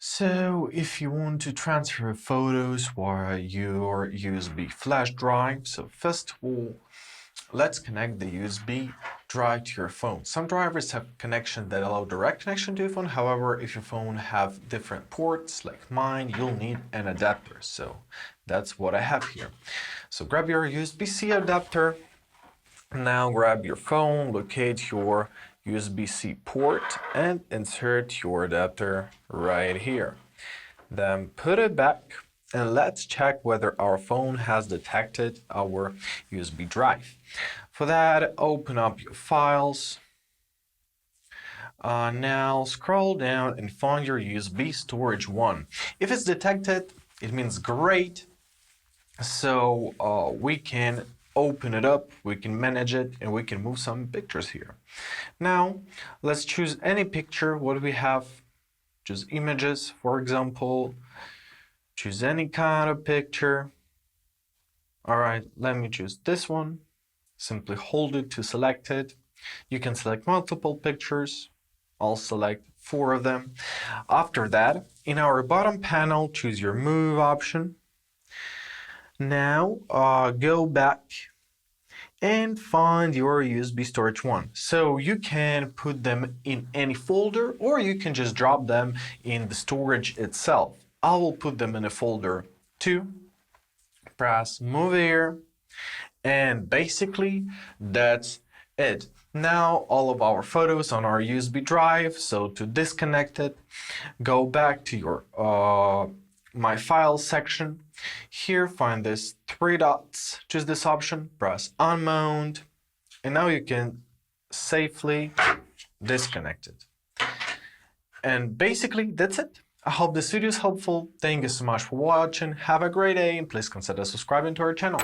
So if you want to transfer photos via your USB flash drive, so first of all, let's connect the USB drive to your phone. Some drivers have connection that allow direct connection to your phone. However, if your phone have different ports like mine, you'll need an adapter. So that's what I have here. So grab your USB-C adapter. Now grab your phone, locate your USB-C port and insert your adapter right here. Then put it back and let's check whether our phone has detected our USB drive. For that, open up your files. Now scroll down and find your USB storage 1. If it's detected, it means great. So we can open it up, we can manage it, and we can move some pictures here. Now, let's choose any picture. What do we have? Choose images, for example. Choose any kind of picture. All right, let me choose this one. Simply hold it to select it. You can select multiple pictures. I'll select 4 of them. After that, in our bottom panel, choose your move option. Now, go back and find your USB storage 1. So you can put them in any folder or you can just drop them in the storage itself. I will put them in a folder 2. Press move here and basically that's it. Now all of our photos on our USB drive. So to disconnect it, go back to your my files section. Here find this 3 dots, choose this option, press unmount, and now you can safely disconnect it. And basically that's it. I hope this video is helpful. Thank you so much for watching. Have a great day and please consider subscribing to our channel.